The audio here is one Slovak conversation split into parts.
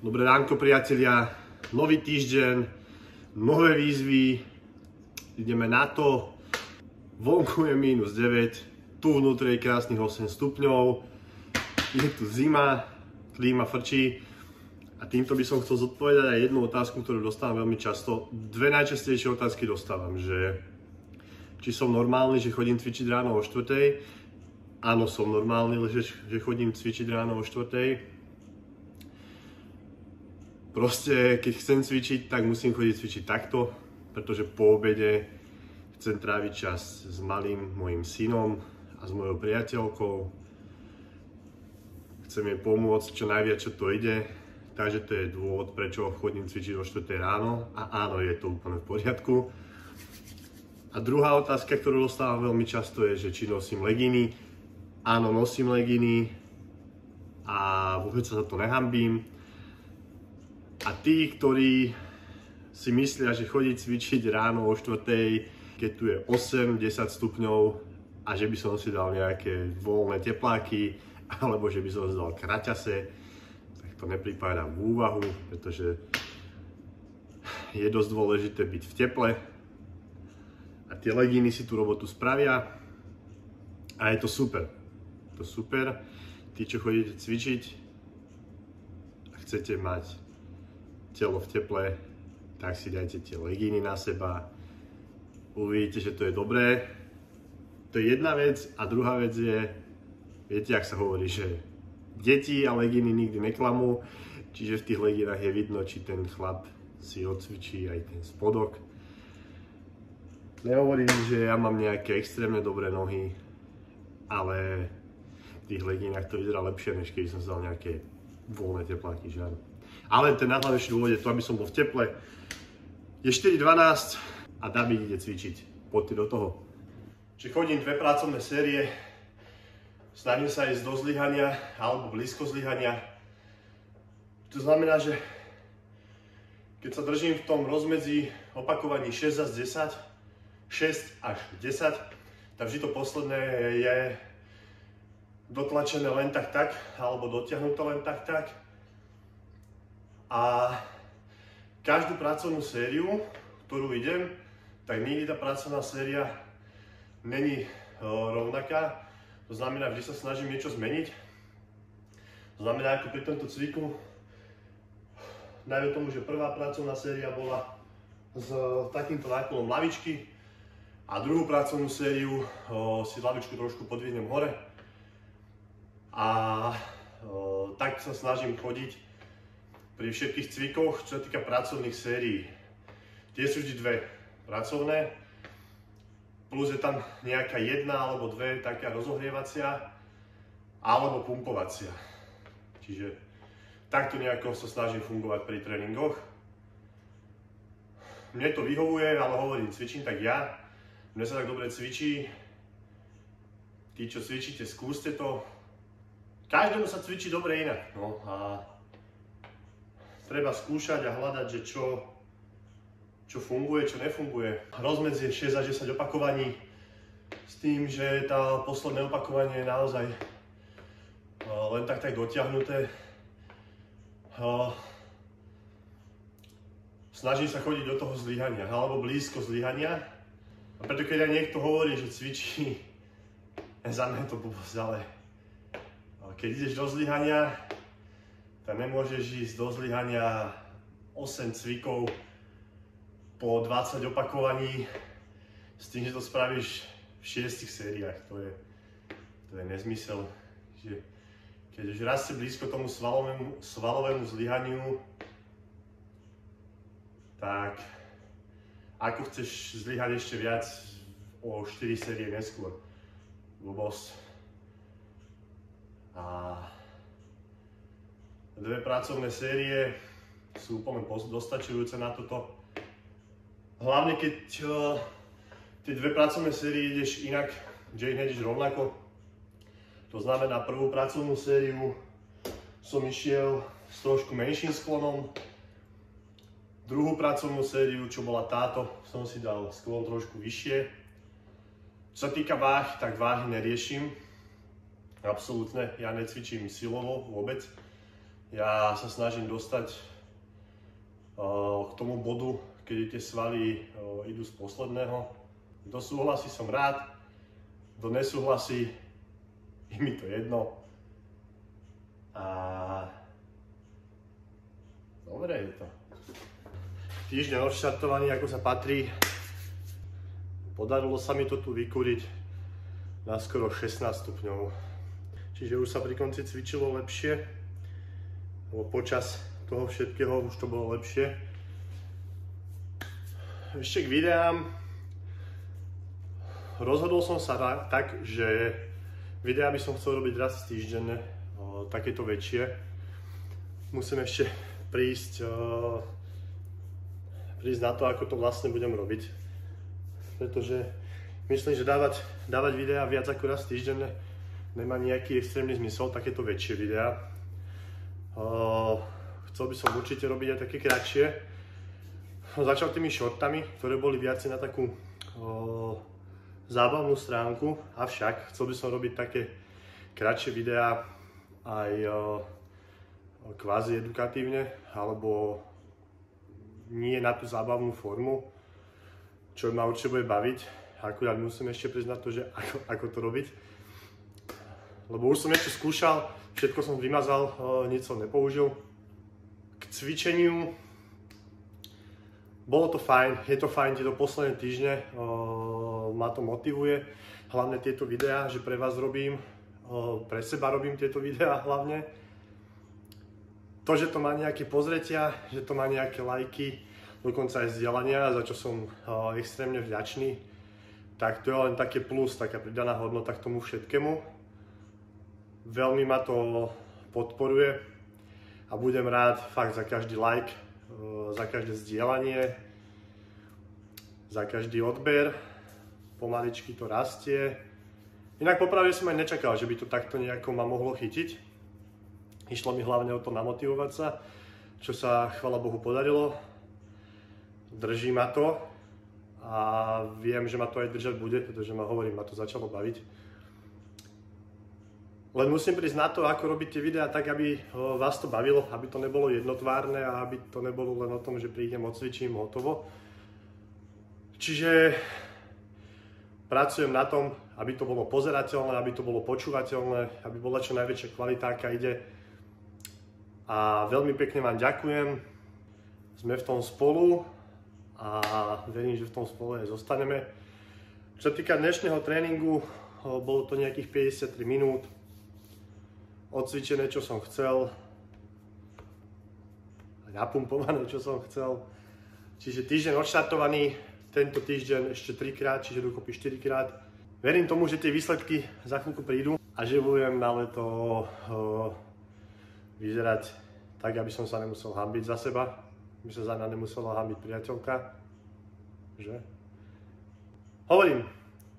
Dobré ránko, priatelia, nový týždeň, nové výzvy, ideme na to. Vonku je -9, tu vnútri je krásnych 8 stupňov, je tu zima, klíma frčí a týmto by som chcel zodpovedať aj jednu otázku, ktorú dostávam veľmi často. Dve najčastejšie otázky dostávam, že či som normálny, že chodím cvičiť ráno o 4. Áno, som normálny, že chodím cvičiť ráno o 4. Proste, keď chcem cvičiť, tak musím chodiť cvičiť takto, pretože po obede chcem tráviť čas s malým mojím synom a s mojou priateľkou. Chcem jej pomôcť čo najviac, čo to ide, takže to je dôvod, prečo chodím cvičiť o 4 ráno a áno, je to úplne v poriadku. A druhá otázka, ktorú dostávam veľmi často je, že či nosím legíny. Áno, nosím legíny a vôbec sa za to nehanbím. A tí, ktorí si myslia, že chodí cvičiť ráno o 4, keď tu je 8-10 stupňov a že by som si dal nejaké voľné tepláky alebo že by som si dal kraťase, tak to nepripadá v úvahu, pretože je dosť dôležité byť v teple a tie legíny si tú robotu spravia a je to super. To super. Tí, čo chodíte cvičiť a chcete mať telo v teple, tak si dajte tie legíny na seba. Uvidíte, že to je dobré. To je jedna vec. A druhá vec je, viete, jak sa hovorí, že deti a legíny nikdy neklamú. Čiže v tých legínach je vidno, či ten chlap si odcvičí aj ten spodok. Nehovorím, že ja mám nejaké extrémne dobré nohy, ale v tých legínach to vyzerá lepšie, než keby som si dal nejaké voľné tepláky, že áno. Ale ten najhlavnejší dôvod je to, aby som bol v teple. Je 4:12 a David ide cvičiť. Poďte do toho. Čiže chodím 2 pracovné série. Snažím sa ísť do zlyhania alebo blízko zlyhania. To znamená, že keď sa držím v tom rozmedzi opakovaní 6 až 10, tak vždy to posledné je dotlačené len tak, alebo dotiahnuté len tak. A každú pracovnú sériu, ktorú idem, tak nikdy tá pracovná séria není rovnaká. To znamená, vždy sa snažím niečo zmeniť. To znamená, ako pri tomto cviku, dajme tomu, že prvá pracovná séria bola s takýmto náklom lavičky a druhú pracovnú sériu si lavičku trošku podvihnem hore a tak sa snažím chodiť pri všetkých cvikoch, čo sa týka pracovných sérií. Tie sú vždy 2 pracovné, plus je tam nejaká 1 alebo 2 taká rozohrievacia alebo pumpovacia. Čiže takto nejako sa snažím fungovať pri tréningoch. Mne to vyhovuje, ale hovorím, cvičím tak ja. Mne sa tak dobre cvičí. Tí, čo cvičíte, skúste to. Každému sa cvičí dobre inak. No a treba skúšať a hľadať, že čo funguje, čo nefunguje. Rozmedzie 6 až 10 opakovaní s tým, že tá posledné opakovanie je naozaj len tak dotiahnuté. Snažím sa chodiť do toho zlyhania alebo blízko zlyhania. A preto keď aj niekto hovorí, že cvičí, za mňa to blbosť, ale keď ideš do zlyhania, tak nemôžeš ísť do zlyhania 8 cvikov po 20 opakovaní s tým, že to spravíš v 6 sériách. To je nezmysel. Keď už raz si blízko tomu svalovému zlyhaniu, tak ako chceš zlyhať ešte viac o 4 série neskôr? Blbosť. A 2 pracovné série sú úplne dostačujúce na toto. Hlavne keď tie 2 pracovné série ideš inak, že ich nejdeš rovnako. To znamená, prvú pracovnú sériu som išiel s trošku menším sklonom. Druhú pracovnú sériu, čo bola táto, som si dal sklon trošku vyššie. Čo sa týka váh, tak váhy neriešim. Absolútne, ja necvičím silovo vôbec. Ja sa snažím dostať k tomu bodu, kedy tie svaly idú z posledného. Kto súhlasí, som rád. Kto nesúhlasí, je mi to jedno. A dobre je to. Týždeň odštartovaný, ako sa patrí. Podarilo sa mi to tu vykúriť na skoro 16 stupňov. Čiže už sa pri konci cvičilo lepšie. Lebo počas toho všetkého už to bolo lepšie. Ešte k videám. Rozhodol som sa tak, že videá by som chcel robiť raz týždenne, takéto väčšie. Musím ešte prísť na to, ako to vlastne budem robiť. Pretože myslím, že dávať videá viac ako raz týždenne nemá nejaký extrémny zmysel, takéto väčšie videá. Chcel by som určite robiť aj také kratšie. Začal tými shortami, ktoré boli viac na takú zábavnú stránku, avšak chcel by som robiť také kratšie videá aj kvázi edukatívne, alebo nie na tú zábavnú formu, čo ma určite bude baviť. Akurát musím ešte priznať to, že ako to robiť. Lebo už som ešte skúšal, všetko som vymazal, nič som nepoužil. K cvičeniu bolo to fajn, je to fajn, tieto posledné týždne ma to motivuje. Hlavne tieto videá, že pre vás robím, pre seba robím tieto videá hlavne. To, že to má nejaké pozretia, že to má nejaké lajky, dokonca aj zdieľania, za čo som extrémne vďačný, tak to je len také plus, taká pridaná hodnota k tomu všetkému. Veľmi ma to podporuje a budem rád fakt za každý like, za každé zdieľanie, za každý odber. Pomaličky to rastie. Inak popravde som aj nečakal, že by to takto nejako ma mohlo chytiť. Išlo mi hlavne o to namotivovať sa, čo sa, chvála Bohu, podarilo. Drží ma to a viem, že ma to aj držať bude, pretože ma to začalo baviť. Len musím prísť na to, ako robiť tie videá tak, aby vás to bavilo, aby to nebolo jednotvárne a aby to nebolo len o tom, že prídem, odcvičím, hotovo. Čiže pracujem na tom, aby to bolo pozerateľné, aby to bolo počúvateľné, aby bola čo najväčšia kvalita, aká ide. A veľmi pekne vám ďakujem. Sme v tom spolu a verím, že v tom spolu aj zostaneme. Čo sa týka dnešného tréningu, bolo to nejakých 53 minút. Odcvičené, čo som chcel. Napumpované, čo som chcel. Čiže týždeň odštartovaný. Tento týždeň ešte 3-krát, čiže dokopy 4-krát. Verím tomu, že tie výsledky za chvíľku prídu a že budem na leto vyzerať tak, aby som sa nemusel hanbiť za seba. Aby sa za mňa nemusela hanbiť priateľka. Že? Hovorím,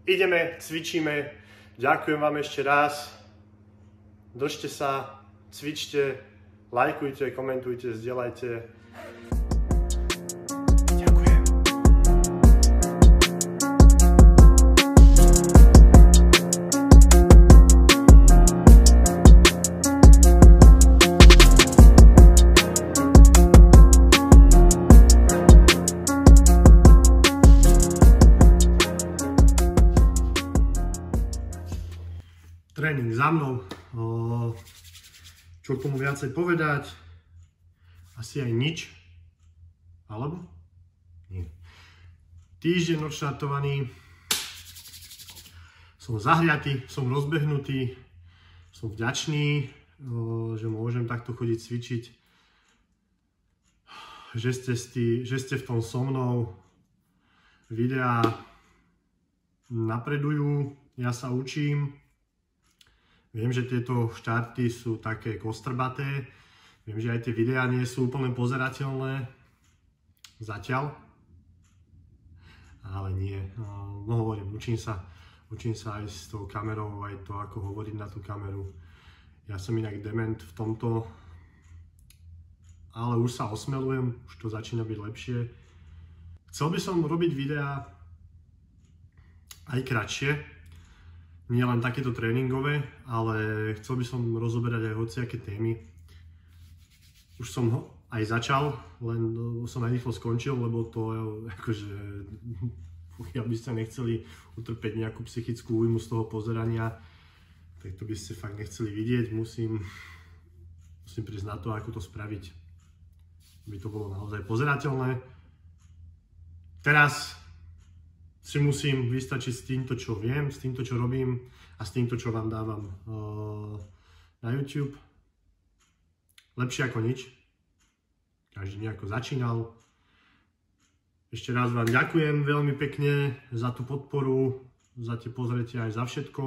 ideme, cvičíme. Ďakujem vám ešte raz. Držte sa, cvičte, lajkujte, komentujte, zdieľajte. Tréning za mnou. Čo k tomu viacej povedať? Asi aj nič. Alebo? Nie. Týždeň odštartovaný. Som zahriatý, som rozbehnutý. Som vďačný, že môžem takto chodiť cvičiť. Že ste v tom so mnou. Videá napredujú, ja sa učím. Viem, že tieto štarty sú také kostrbaté. Viem, že aj tie videá nie sú úplne pozerateľné. Zatiaľ. Ale nie. No hovorím, učím sa aj s tou kamerou, aj to, ako hovoriť na tú kameru. Ja som inak dement v tomto. Ale už sa osmelujem, už to začína byť lepšie. Chcel by som robiť videá aj kratšie. Nie len takéto tréningové, ale chcel by som rozoberať aj hociaké témy. už som ho aj začal, len som aj rýchlo skončil, lebo to akože pokiaľ by ste nechceli utrpeť nejakú psychickú újmu z toho pozerania, tak to by ste fakt nechceli vidieť. Musím prísť na to, ako to spraviť, aby to bolo naozaj pozerateľné. Teraz si musím vystačiť s týmto, čo viem, s týmto, čo robím a s týmto, čo vám dávam na YouTube. Lepšie ako nič. Každý nejako začínal. Ešte raz vám ďakujem veľmi pekne za tú podporu, za tie pozretia aj za všetko.